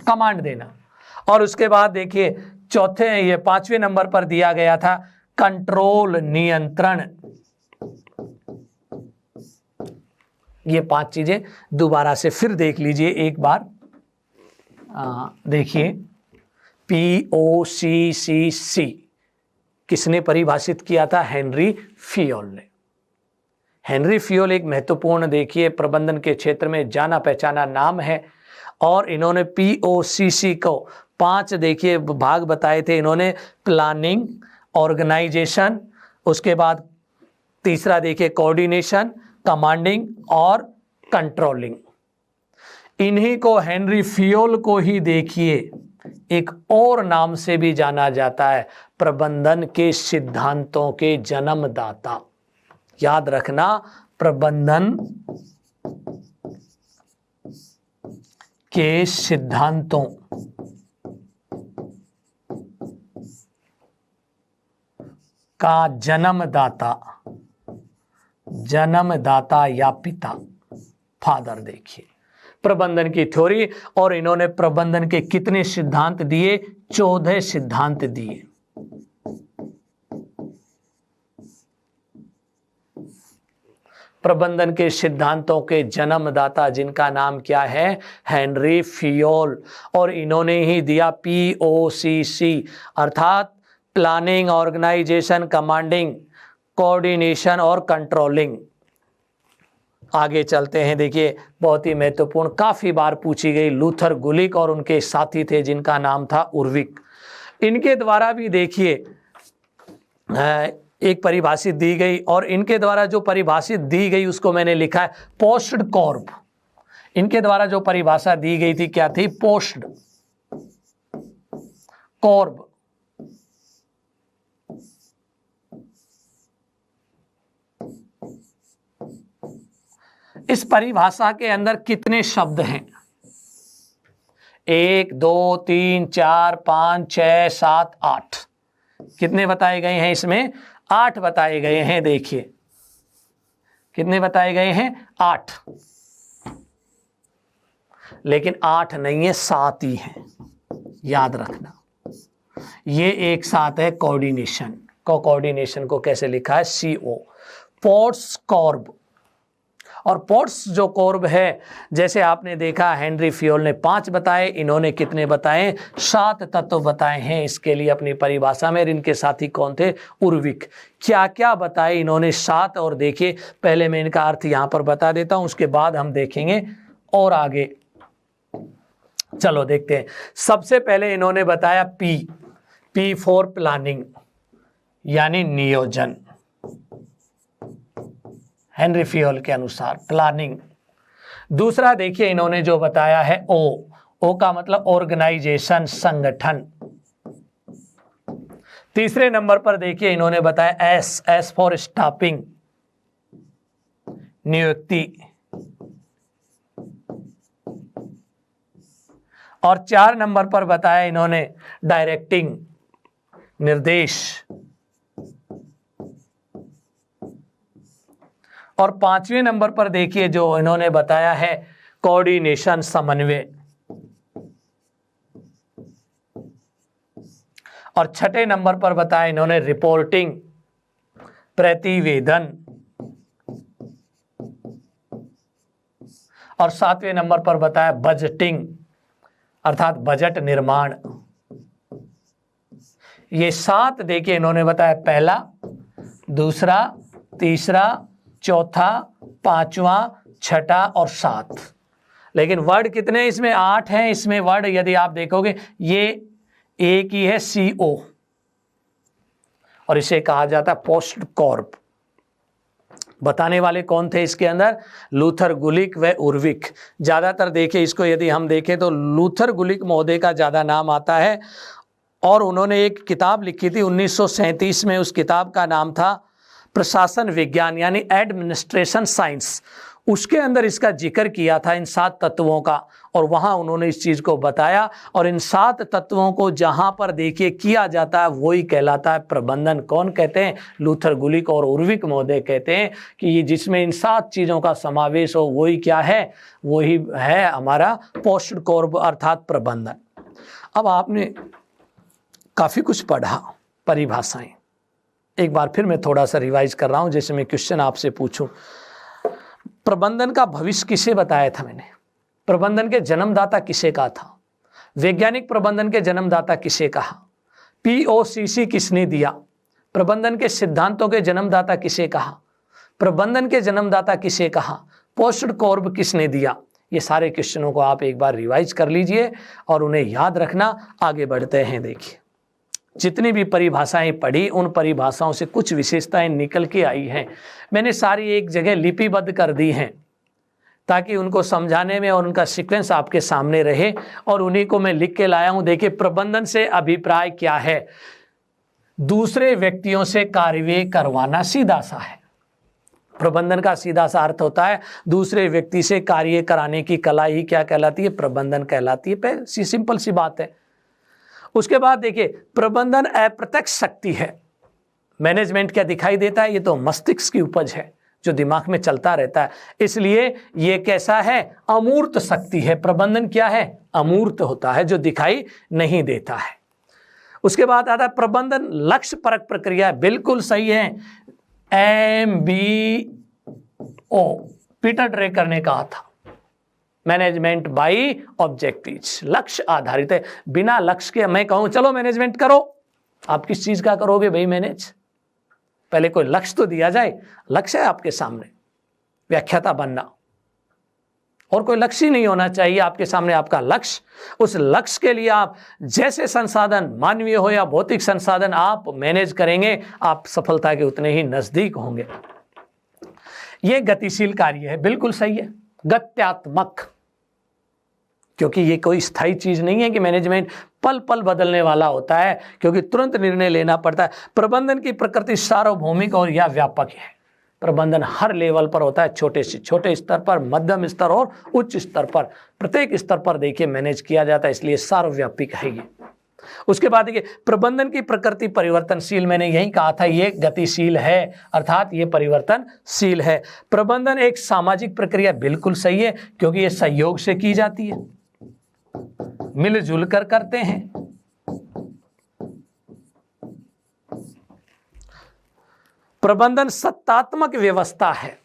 कमांड देना। और उसके बाद देखिए चौथे, ये 5वें नंबर पर दिया गया था कंट्रोल, नियंत्रण। ये 5 चीजें दोबारा से फिर देख लीजिए एक बार। देखिए POCCC किसने परिभाषित किया था? हेनरी फियोल ने। हेनरी फियोल एक महत्वपूर्ण देखिए प्रबंधन के क्षेत्र में जाना पहचाना नाम है। और इन्होंने POCC को 5 देखिए भाग बताए थे इन्होंने, प्लानिंग, ऑर्गेनाइजेशन, उसके बाद तीसरा देखिए कोऑर्डिनेशन, कमांडिंग और कंट्रोलिंग। इन्हीं को हेनरी फियोल को ही देखिए एक और नाम से भी जाना जाता है, प्रबंधन के सिद्धांतों के जन्मदाता। याद रखना, प्रबंधन के सिद्धांतों का जन्मदाता, जन्मदाता या पिता, फादर। देखिए प्रबंधन की थ्योरी। और इन्होंने प्रबंधन के कितने सिद्धांत दिए? 14 सिद्धांत दिए। प्रबंधन के सिद्धांतों के जन्मदाता जिनका नाम क्या है? हेनरी फियोल। और इन्होंने ही दिया POCC अर्थात प्लानिंग, ऑर्गेनाइजेशन, कमांडिंग, कोऑर्डिनेशन और कंट्रोलिंग। आगे चलते हैं। देखिए बहुत ही महत्वपूर्ण, काफी बार पूछी गई, लूथर गुलिक और उनके साथी थे जिनका नाम था उर्विक। इनके द्वारा भी देखिए एक परिभाषित दी गई। और इनके द्वारा जो परिभाषित दी गई उसको मैंने लिखा है पोस्ट कॉर्ब। इनके द्वारा जो परिभाषा दी गई थी क्या थी? पोस्ट कॉर्ब। इस परिभाषा के अंदर कितने शब्द हैं? 1 2 3 4 5 6 7 8। कितने बताए गए हैं इसमें? 8 बताए गए हैं। देखिए कितने बताए गए हैं? 8। लेकिन 8 नहीं है, 7 ही है। याद रखना, ये एक साथ है कोऑर्डिनेशन। कोऑर्डिनेशन को कैसे लिखा है? CO। पोर्ट्स कॉर्ब, और पोर्ट्स जो कॉर्ब है, जैसे आपने देखा हेनरी फ्योल ने 5 बताए, इन्होंने कितने बताए? 7 तत्व बताए हैं इसके लिए अपनी परिभाषा में। इनके साथी कौन थे? उर्विक। क्या क्या बताए इन्होंने? 7। और देखिए पहले मैं इनका अर्थ यहाँ पर बता देता हूँ, उसके बाद हम देखेंगे और आगे। चलो देखते हैं। सबसे पहले इन्होंने बताया P फॉर प्लानिंग, यानी नियोजन। हेनरी फ्योल के अनुसार प्लानिंग। दूसरा देखिए इन्होंने जो बताया है O का मतलब ऑर्गेनाइजेशन, संगठन। तीसरे नंबर पर देखिए इन्होंने बताया S फॉर स्टाफिंग, नियुक्ति। और 4 नंबर पर बताया इन्होंने डायरेक्टिंग, निर्देश। और 5वें नंबर पर देखिए जो इन्होंने बताया है कोऑर्डिनेशन, समन्वय। और 6ठे नंबर पर बताया इन्होंने रिपोर्टिंग, प्रतिवेदन। और 7वें नंबर पर बताया बजटिंग, अर्थात बजट निर्माण। ये 7 देखिए इन्होंने बताया, पहला, दूसरा, तीसरा, चौथा, 5वां, 6ठा और 7। लेकिन वर्ड कितने इसमें? 8 हैं इसमें वर्ड। यदि आप देखोगे ये एक ही है, CO, और इसे कहा जाता है पोस्ट कॉर्प। बताने वाले कौन थे इसके अंदर? लूथर गुलिक व उर्विक। ज्यादातर देखिए इसको यदि हम देखें तो लूथर गुलिक महोदय का ज्यादा नाम आता है, और उन्होंने एक किताब लिखी थी 1937 में। उस किताब का नाम था प्रशासन विज्ञान, यानी एडमिनिस्ट्रेशन साइंस। उसके अंदर इसका जिक्र किया था इन 7 तत्वों का, और वहां उन्होंने इस चीज को बताया। और इन 7 तत्वों को जहां पर देखिए किया जाता है वही कहलाता है प्रबंधन। कौन कहते हैं? लूथर गुलिक और उर्विक महोदय कहते हैं कि ये जिसमें इन 7 चीजों का समावेश हो वही क्या है? वही है हमारा पोस्ट कॉर्प, अर्थात प्रबंधन। अब आपने काफी कुछ पढ़ा, परिभाषाएं। एक बार फिर मैं थोड़ा सा रिवाइज कर रहा हूं, जैसे मैं क्वेश्चन आपसे पूछूं। प्रबंधन का भविष्य किसे बताया था मैंने? प्रबंधन के जन्मदाता किसे कहा था? वैज्ञानिक प्रबंधन के जन्मदाता किसे कहा? POCC किसने दिया? प्रबंधन के सिद्धांतों के जन्मदाता किसे कहा? प्रबंधन के जन्मदाता किसे कहा? पोस्ट कॉर्प किसने दिया? ये सारे क्वेश्चनों को आप एक बार रिवाइज कर लीजिए और उन्हें याद रखना। आगे बढ़ते हैं। देखिए जितनी भी परिभाषाएं पढ़ी, उन परिभाषाओं से कुछ विशेषताएं निकल के आई हैं। मैंने सारी एक जगह लिपिबद्ध कर दी हैं ताकि उनको समझाने में और उनका सीक्वेंस आपके सामने रहे, और उन्हीं को मैं लिख के लाया हूं। देखिए प्रबंधन से अभिप्राय क्या है? दूसरे व्यक्तियों से कार्य करवाना, सीधा सा है। प्रबंधन का सीधा सा अर्थ होता है दूसरे व्यक्ति से कार्य कराने की कला ही क्या कहलाती है? प्रबंधन कहलाती है। सिंपल सी बात है। उसके बाद देखिए प्रबंधन अप्रत्यक्ष शक्ति है। मैनेजमेंट क्या दिखाई देता है? ये तो मस्तिष्क की उपज है जो दिमाग में चलता रहता है। इसलिए ये कैसा है? अमूर्त शक्ति है। प्रबंधन क्या है? अमूर्त होता है, जो दिखाई नहीं देता है। उसके बाद आता है प्रबंधन लक्ष्य परक प्रक्रिया। बिल्कुल सही है। MBO पीटर ड्रेकर ने कहा था, मैनेजमेंट बाय ऑब्जेक्टिव्स, लक्ष्य आधारित है। बिना लक्ष्य के मैं कहूं चलो मैनेजमेंट करो, आप किस चीज का करोगे भाई मैनेज? पहले कोई लक्ष्य तो दिया जाए। लक्ष्य है आपके सामने, व्याख्याता बनना, और कोई लक्ष्य ही नहीं होना चाहिए आपके सामने। आपका लक्ष्य, उस लक्ष्य के लिए आप जैसे संसाधन, मानवीय हो या भौतिक संसाधन, आप मैनेज करेंगे, आप सफलता के उतने ही नजदीक होंगे। यह गतिशील कार्य है। बिल्कुल सही है। गत्यात्मक, क्योंकि ये कोई स्थायी चीज नहीं है कि मैनेजमेंट पल पल बदलने वाला होता है, क्योंकि तुरंत निर्णय लेना पड़ता है। प्रबंधन की प्रकृति सार्वभौमिक और या व्यापक है। प्रबंधन हर लेवल पर होता है, छोटे से छोटे स्तर पर, मध्यम स्तर और उच्च स्तर पर। प्रत्येक स्तर पर देखिए मैनेज किया जाता है, इसलिए सार्वव्यापिक है ये। उसके बाद देखिए प्रबंधन की प्रकृति परिवर्तनशील। मैंने यही कहा था ये गतिशील है, अर्थात ये परिवर्तनशील है। प्रबंधन एक सामाजिक प्रक्रिया। बिल्कुल सही है, क्योंकि ये सहयोग से की जाती है, मिलजुल कर करते हैं। प्रबंधन सत्तात्मक व्यवस्था है,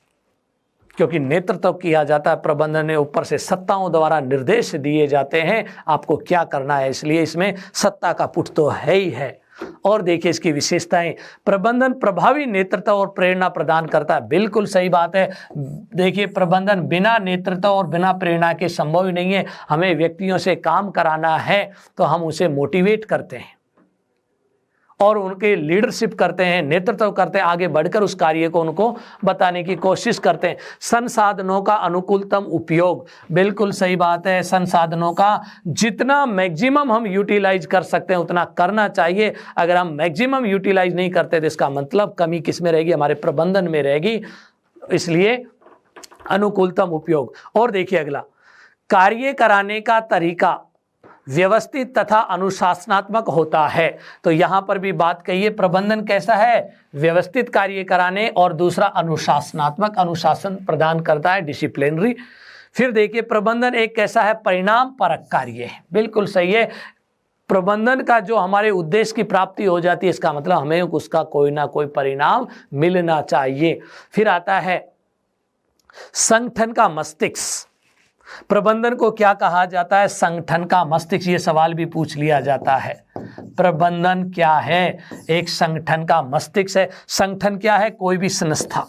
क्योंकि नेतृत्व किया जाता है प्रबंधन ने, ऊपर से सत्ताओं द्वारा निर्देश दिए जाते हैं आपको क्या करना है, इसलिए इसमें सत्ता का पुट तो है ही है। और देखिए इसकी विशेषताएं, प्रबंधन प्रभावी नेतृत्व और प्रेरणा प्रदान करता है। बिल्कुल सही बात है। देखिए प्रबंधन बिना नेतृत्व और बिना प्रेरणा के संभव ही नहीं है। हमें व्यक्तियों से काम कराना है तो हम उसे मोटिवेट करते हैं और उनके लीडरशिप करते हैं, नेतृत्व करते हैं, आगे बढ़कर उस कार्य को उनको बताने की कोशिश करते हैं। संसाधनों का अनुकूलतम उपयोग, बिल्कुल सही बात है। संसाधनों का जितना मैक्सिमम हम यूटिलाइज कर सकते हैं उतना करना चाहिए। अगर हम मैक्सिमम यूटिलाइज नहीं करते तो इसका मतलब कमी किस में रहेगी, हमारे प्रबंधन में रहेगी। इसलिए अनुकूलतम उपयोग। और देखिए अगला, कार्य कराने का तरीका व्यवस्थित तथा अनुशासनात्मक होता है। तो यहां पर भी बात कही है, प्रबंधन कैसा है, व्यवस्थित कार्य कराने, और दूसरा अनुशासनात्मक, अनुशासन प्रदान करता है, डिसिप्लिनरी। फिर देखिए प्रबंधन एक कैसा है, परिणाम परक कार्य है। बिल्कुल सही है। प्रबंधन का जो हमारे उद्देश्य की प्राप्ति हो जाती है, इसका मतलब हमें उसका कोई ना कोई परिणाम मिलना चाहिए। फिर आता है संगठन का मस्तिष्क। प्रबंधन को क्या कहा जाता है, संगठन का मस्तिष्क। ये सवाल भी पूछ लिया जाता है। प्रबंधन क्या है, एक संगठन का मस्तिष्क है। संगठन क्या है, कोई भी संस्था,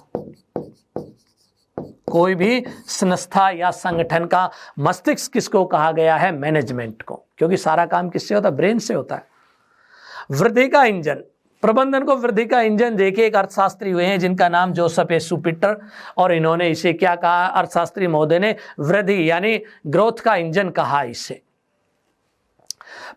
कोई भी संस्था या संगठन का मस्तिष्क किसको कहा गया है, मैनेजमेंट को, क्योंकि सारा काम किससे होता है, ब्रेन से होता है। वृद्धि का इंजन, प्रबंधन को वृद्धि का इंजन देखिए, एक अर्थशास्त्री हुए हैं जिनका नाम जोसेफ ए शुपिटर, और इन्होंने इसे क्या कहा, अर्थशास्त्री महोदय ने वृद्धि यानी ग्रोथ का इंजन कहा इसे।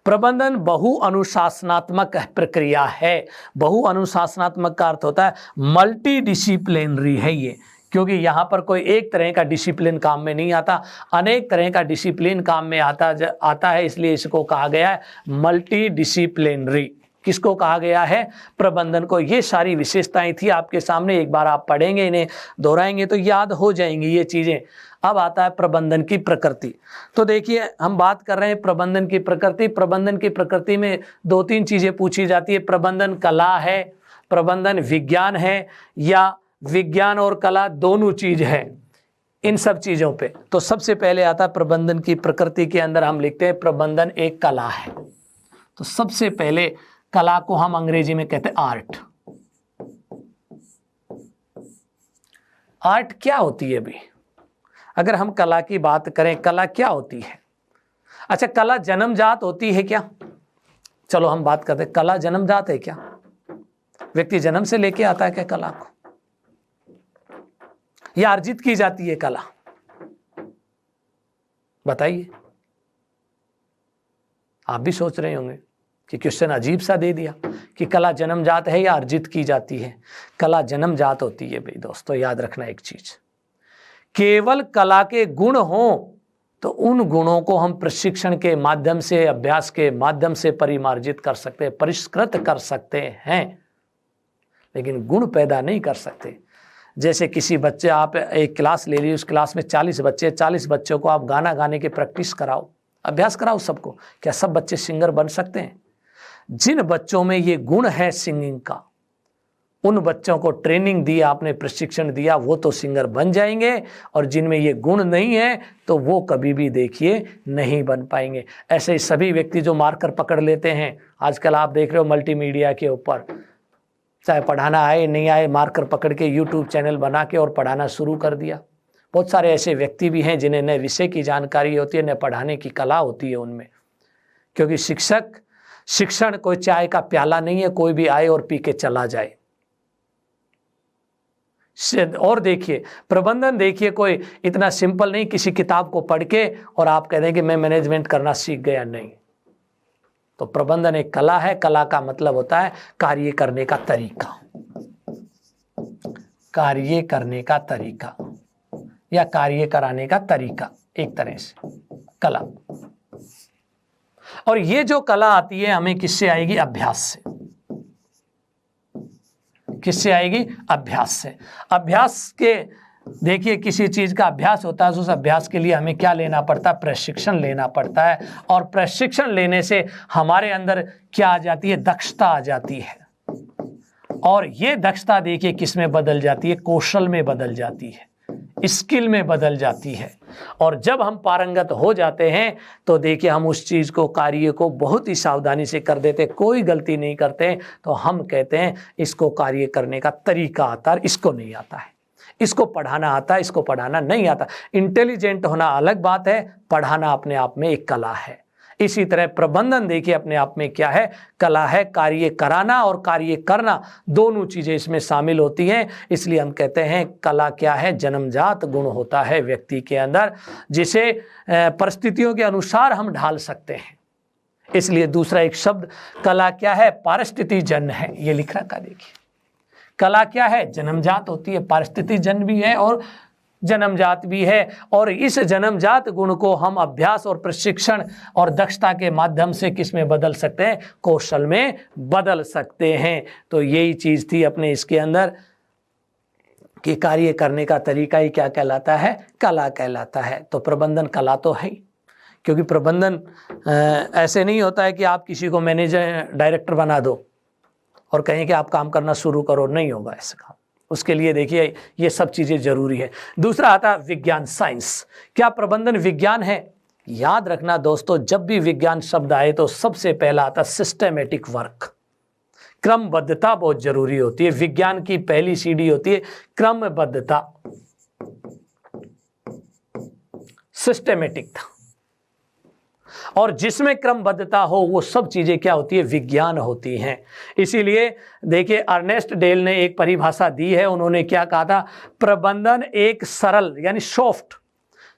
प्रबंधन बहु अनुशासनात्मक प्रक्रिया है। बहु अनुशासनात्मक का अर्थ होता है मल्टी डिसिप्लिनरी है ये, क्योंकि यहाँ पर कोई एक तरह का डिसिप्लिन काम में नहीं आता, अनेक तरह का डिसिप्लिन काम में आता है, इसलिए इसको कहा गया है मल्टी डिसिप्लिनरी। किसको कहा गया है, प्रबंधन को। ये सारी विशेषताएं थी आपके सामने, एक बार आप पढ़ेंगे, इन्हें दोहराएंगे तो याद हो जाएंगी ये चीजें। अब आता है प्रबंधन की प्रकृति। तो देखिए हम बात कर रहे हैं प्रबंधन की प्रकृति। प्रबंधन की प्रकृति में दो तीन चीजें पूछी जाती है, प्रबंधन कला है, प्रबंधन विज्ञान है, या विज्ञान और कला दोनों चीज है, इन सब चीजों पे। तो सबसे पहले आता है प्रबंधन की प्रकृति के अंदर हम लिखते हैं प्रबंधन एक कला है। तो सबसे पहले कला को हम अंग्रेजी में कहते हैं आर्ट। आर्ट क्या होती है भी, अगर हम कला की बात करें, कला क्या होती है। अच्छा, कला जन्मजात होती है क्या, चलो हम बात करते हैं, कला जन्मजात है क्या, व्यक्ति जन्म से लेके आता है क्या कला को, या अर्जित की जाती है कला, बताइए। आप भी सोच रहे होंगे कि क्वेश्चन अजीब सा दे दिया कि कला जन्मजात है या अर्जित की जाती है। कला जन्मजात होती है भाई दोस्तों, याद रखना एक चीज, केवल कला के गुण हो तो उन गुणों को हम प्रशिक्षण के माध्यम से, अभ्यास के माध्यम से परिमार्जित कर सकते हैं, परिष्कृत कर सकते हैं, लेकिन गुण पैदा नहीं कर सकते। जैसे किसी बच्चे, आप एक क्लास ले ली, उस क्लास में 40 बच्चे, 40 बच्चों को आप गाना गाने की प्रैक्टिस कराओ, अभ्यास कराओ सबको, क्या सब बच्चे सिंगर बन सकते हैं? जिन बच्चों में ये गुण है सिंगिंग का, उन बच्चों को ट्रेनिंग दी आपने, प्रशिक्षण दिया, वो तो सिंगर बन जाएंगे, और जिनमें ये गुण नहीं है तो वो कभी भी देखिए नहीं बन पाएंगे। ऐसे ही सभी व्यक्ति जो मार्कर पकड़ लेते हैं, आजकल आप देख रहे हो मल्टीमीडिया के ऊपर, चाहे पढ़ाना आए नहीं आए, मार्कर पकड़ के यूट्यूब चैनल बना के और पढ़ाना शुरू कर दिया। बहुत सारे ऐसे व्यक्ति भी हैं जिन्हें न विषय की जानकारी होती है, न पढ़ाने की कला होती है उनमें, क्योंकि शिक्षण कोई चाय का प्याला नहीं है, कोई भी आए और पी के चला जाए। और देखिए प्रबंधन, देखिए कोई इतना सिंपल नहीं किसी किताब को पढ़ के और आप कह दें कि मैं मैनेजमेंट करना सीख गया, नहीं। तो प्रबंधन एक कला है। कला का मतलब होता है कार्य करने का तरीका, कार्य करने का तरीका या कार्य कराने का तरीका, एक तरह से कला। और ये जो कला आती है हमें किससे आएगी, अभ्यास से। किससे आएगी, अभ्यास से। अभ्यास के, देखिए किसी चीज का अभ्यास होता है, उस अभ्यास के लिए हमें क्या लेना पड़ता है, प्रशिक्षण लेना पड़ता है, और प्रशिक्षण लेने से हमारे अंदर क्या आ जाती है, दक्षता आ जाती है। और ये दक्षता देखिए किस में बदल जाती है, कौशल में बदल जाती है, स्किल में बदल जाती है। और जब हम पारंगत हो जाते हैं तो देखिए हम उस चीज़ को, कार्य को बहुत ही सावधानी से कर देते, कोई गलती नहीं करते। तो हम कहते हैं इसको कार्य करने का तरीका आता है, इसको नहीं आता है, इसको पढ़ाना आता है, इसको पढ़ाना नहीं आता। इंटेलिजेंट होना अलग बात है, पढ़ाना अपने आप में एक कला है। इसी तरह प्रबंधन देखिए अपने आप में क्या है, कला है। कार्य कराना और कार्य करना दोनों चीजें इसमें शामिल होती हैं। इसलिए हम कहते हैं कला क्या है, जन्मजात गुण होता है व्यक्ति के अंदर, जिसे परिस्थितियों के अनुसार हम ढाल सकते हैं। इसलिए दूसरा एक शब्द कला क्या है, पारिस्थितिजन्य है, ये लिख रखा देखिए। कला क्या है, जन्मजात होती है, पारिस्थितिजन्य भी है और जन्मजात भी है। और इस जन्मजात गुण को हम अभ्यास और प्रशिक्षण और दक्षता के माध्यम से किस में बदल सकते हैं, कौशल में बदल सकते हैं। तो यही चीज थी अपने इसके अंदर कि कार्य करने का तरीका ही क्या कहलाता है, कला कहलाता है। तो प्रबंधन कला तो है ही, क्योंकि प्रबंधन ऐसे नहीं होता है कि आप किसी को मैनेजर डायरेक्टर बना दो और कहें कि आप काम करना शुरू करो, नहीं होगा ऐसा काम। उसके लिए देखिए ये सब चीज़ें जरूरी है। दूसरा आता है विज्ञान, साइंस। क्या प्रबंधन विज्ञान है? याद रखना दोस्तों, जब भी विज्ञान शब्द आए तो सबसे पहला आता सिस्टेमेटिक वर्क, क्रमबद्धता बहुत जरूरी होती है। विज्ञान की पहली सीढ़ी होती है क्रमबद्धता, सिस्टेमेटिक, और जिसमें क्रमबद्धता हो वो सब चीजें क्या होती है, विज्ञान होती हैं। इसीलिए देखिए अर्नेस्ट डेल ने एक परिभाषा दी है। उन्होंने क्या कहा था, प्रबंधन एक सरल यानी सॉफ्ट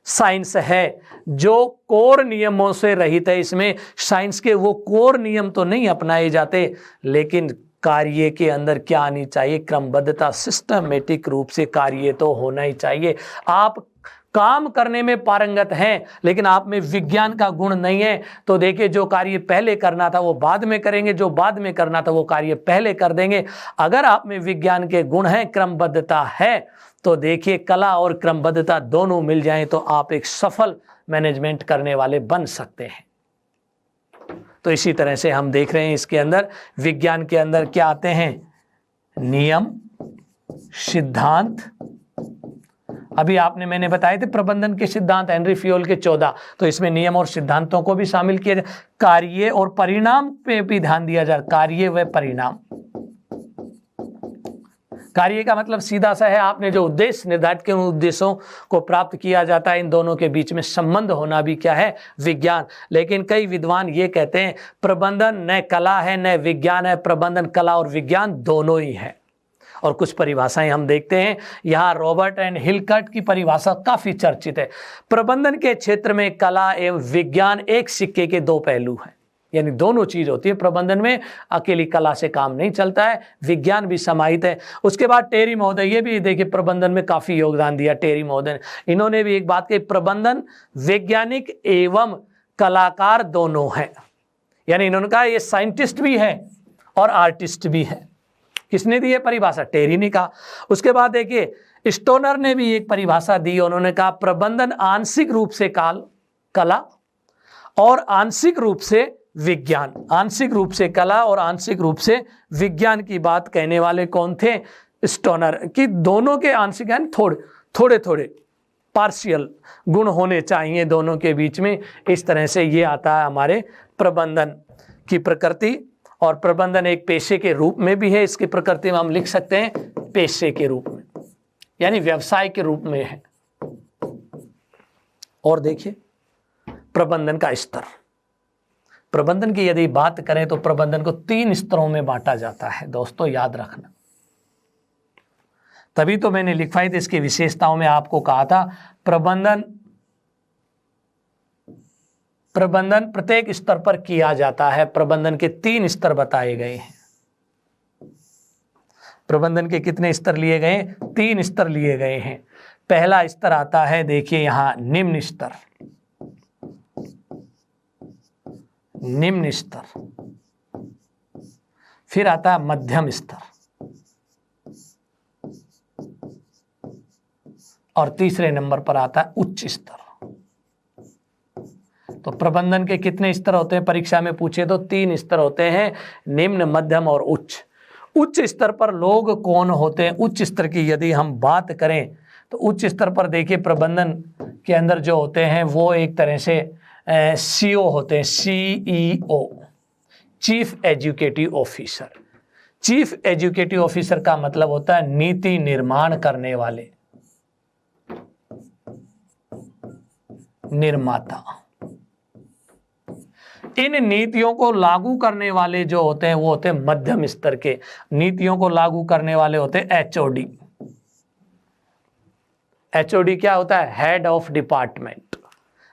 साइंस है जो कोर नियमों से रहित है। इसमें साइंस के वो कोर नियम तो नहीं अपनाए जाते, लेकिन कार्य के अंदर क्या आनी चाहिए, क्रमबद्धता, सिस्टमेटिक रूप से कार्य तो होना ही चाहिए। आप काम करने में पारंगत हैं लेकिन आप में विज्ञान का गुण नहीं है, तो देखिए जो कार्य पहले करना था वो बाद में करेंगे, जो बाद में करना था वो कार्य पहले कर देंगे। अगर आप में विज्ञान के गुण हैं, क्रमबद्धता है, तो देखिए कला और क्रमबद्धता दोनों मिल जाएं तो आप एक सफल मैनेजमेंट करने वाले बन सकते हैं। तो इसी तरह से हम देख रहे हैं इसके अंदर विज्ञान के अंदर क्या आते हैं, नियम, सिद्धांत। अभी आपने मैंने बताए थे प्रबंधन के सिद्धांत हेनरी फ्योल के 14, तो इसमें नियम और सिद्धांतों को भी शामिल किया जाए। कार्य और परिणाम पे भी ध्यान दिया जाए, कार्य व परिणाम। कार्य का मतलब सीधा सा है, आपने जो उद्देश्य निर्धारित किए उन उद्देश्यों को प्राप्त किया जाता है। इन दोनों के बीच में संबंध होना भी क्या है, विज्ञान। लेकिन कई विद्वान ये कहते हैं प्रबंधन न कला है न विज्ञान है, प्रबंधन कला और विज्ञान दोनों ही है। और कुछ परिभाषाएं हम देखते हैं, यहाँ रॉबर्ट एंड हिलकर्ट की परिभाषा काफी चर्चित है। प्रबंधन के क्षेत्र में कला एवं विज्ञान एक सिक्के के दो पहलू हैं, यानी दोनों चीज होती है। प्रबंधन में अकेली कला से काम नहीं चलता है, विज्ञान भी समाहित है। उसके बाद टेरी महोदय, ये भी देखिए प्रबंधन में काफी योगदान दिया टेरी महोदय ने। इन्होंने भी एक बात कही, प्रबंधन वैज्ञानिक एवं कलाकार दोनों है। यानी इन्होंने कहा ये साइंटिस्ट भी है और आर्टिस्ट भी है। किसने दी है परिभाषा, टेरी ने कहा। उसके बाद देखिए स्टोनर ने भी एक परिभाषा दी। उन्होंने कहा प्रबंधन आंशिक रूप से कला और आंशिक रूप से विज्ञान, आंशिक रूप से कला और आंशिक रूप से विज्ञान की बात कहने वाले कौन थे, स्टोनर। कि दोनों के आंशिक यानी थोड़े थोड़े पार्शियल गुण होने चाहिए दोनों के बीच में। इस तरह से ये आता है हमारे प्रबंधन की प्रकृति। और प्रबंधन एक पेशे के रूप में भी है, इसकी प्रकृति में हम लिख सकते हैं पेशे के रूप में, यानी व्यवसाय के रूप में है। और देखिए प्रबंधन का स्तर, प्रबंधन की यदि बात करें तो प्रबंधन को 3 स्तरों में बांटा जाता है दोस्तों, याद रखना। तभी तो मैंने लिखवाई थी इसकी विशेषताओं में आपको कहा था प्रबंधन प्रत्येक स्तर पर किया जाता है। प्रबंधन के 3 स्तर बताए गए हैं। प्रबंधन के कितने स्तर लिए गए, 3 स्तर लिए गए हैं। पहला स्तर आता है देखिए यहां निम्न स्तर, निम्न स्तर। फिर आता है मध्यम स्तर और तीसरे नंबर पर आता है उच्च स्तर। तो प्रबंधन के कितने स्तर होते हैं, परीक्षा में पूछे तो 3 स्तर होते हैं, निम्न, मध्यम और उच्च। उच्च स्तर पर लोग कौन होते हैं? उच्च स्तर की यदि हम बात करें तो उच्च स्तर पर देखिए प्रबंधन के अंदर जो होते हैं वो एक तरह से सीओ होते हैं, CEO, chief educative officer. Chief educative officer का मतलब होता है नीति निर्माण करने वाले, निर्माता। इन नीतियों को लागू करने वाले जो होते हैं वो होते हैं मध्यम स्तर के। नीतियों को लागू करने वाले होते हैं एचओडी। एचओडी क्या होता है? Head of department.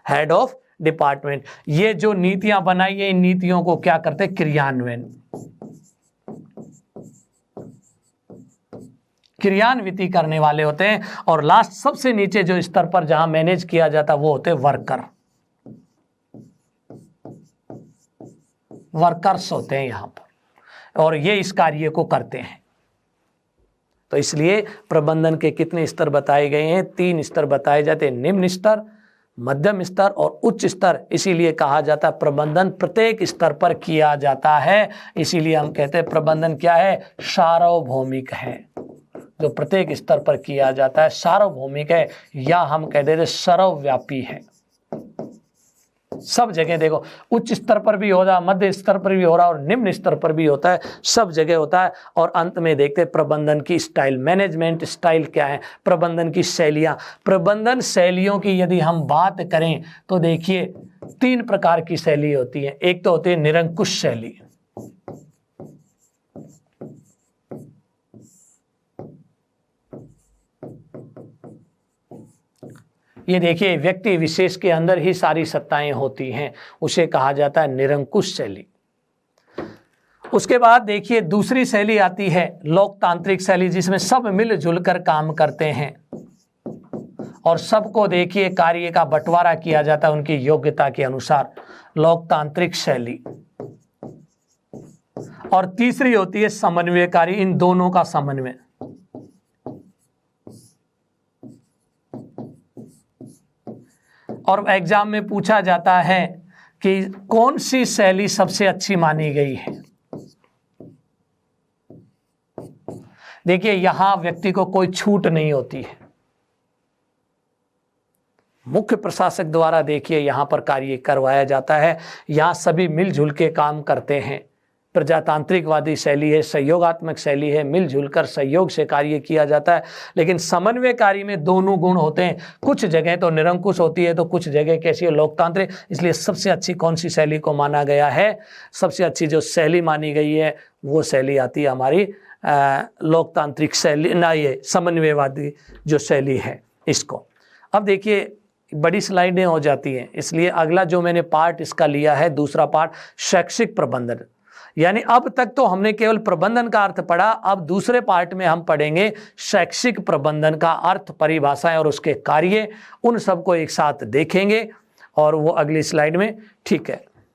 Head of department. ये जो नीतियां बनाई है इन नीतियों को क्या करते हैं? क्रियान्विति करने वाले होते हैं। और लास्ट सबसे नीचे जो स्तर पर जहां मैनेज किया जाता है वो होते हैं वर्कर। वर्कर्स होते हैं यहां पर, और ये इस कार्य को करते हैं। तो इसलिए प्रबंधन के कितने स्तर बताए गए हैं? 3 स्तर बताए जाते हैं, निम्न स्तर, मध्यम स्तर और उच्च स्तर। इसीलिए कहा जाता है प्रबंधन प्रत्येक स्तर पर किया जाता है। इसीलिए हम कहते हैं प्रबंधन क्या है? सार्वभौमिक है। जो प्रत्येक स्तर पर किया जाता है सार्वभौमिक है, या हम कह देते सर्वव्यापी है। सब जगह देखो, उच्च स्तर पर भी हो रहा, मध्य स्तर पर भी हो रहा और निम्न स्तर पर भी होता है, सब जगह होता है। और अंत में देखते हैं प्रबंधन की स्टाइल। मैनेजमेंट स्टाइल क्या है? प्रबंधन की शैलियां। प्रबंधन शैलियों की यदि हम बात करें तो देखिए 3 प्रकार की शैली होती है। एक तो होती है निरंकुश शैली। ये देखिए व्यक्ति विशेष के अंदर ही सारी सत्ताएं होती हैं, उसे कहा जाता है निरंकुश शैली। उसके बाद देखिए दूसरी शैली आती है लोकतांत्रिक शैली, जिसमें सब मिलजुल कर काम करते हैं और सबको देखिए कार्य का बंटवारा किया जाता है उनकी योग्यता के अनुसार, लोकतांत्रिक शैली। और तीसरी होती है समन्वयकारी, इन दोनों का समन्वय। और एग्जाम में पूछा जाता है कि कौन सी शैली सबसे अच्छी मानी गई है। देखिए यहां व्यक्ति को कोई छूट नहीं होती है, मुख्य प्रशासक द्वारा देखिए यहां पर कार्य करवाया जाता है। यहां सभी मिलजुल के काम करते हैं। प्रजातांत्रिकवादी शैली है, सहयोगात्मक शैली है, मिलजुल कर सहयोग से कार्य किया जाता है। लेकिन समन्वयकारी में दोनों गुण होते हैं। कुछ जगह तो निरंकुश होती है तो कुछ जगह कैसी है? लोकतांत्रिक। इसलिए सबसे अच्छी कौन सी शैली को माना गया है? सबसे अच्छी जो शैली मानी गई है वो शैली आती है हमारी लोकतांत्रिक शैली, ना ये समन्वयवादी जो शैली है इसको। अब देखिए बड़ी स्लाइडें हो जाती हैं, इसलिए अगला जो मैंने पार्ट इसका लिया है, दूसरा पार्ट शैक्षिक प्रबंधन। यानी अब तक तो हमने केवल प्रबंधन का अर्थ पढ़ा, अब दूसरे पार्ट में हम पढ़ेंगे शैक्षिक प्रबंधन का अर्थ, परिभाषाएं और उसके कार्य, उन सबको एक साथ देखेंगे और वो अगली स्लाइड में। ठीक है।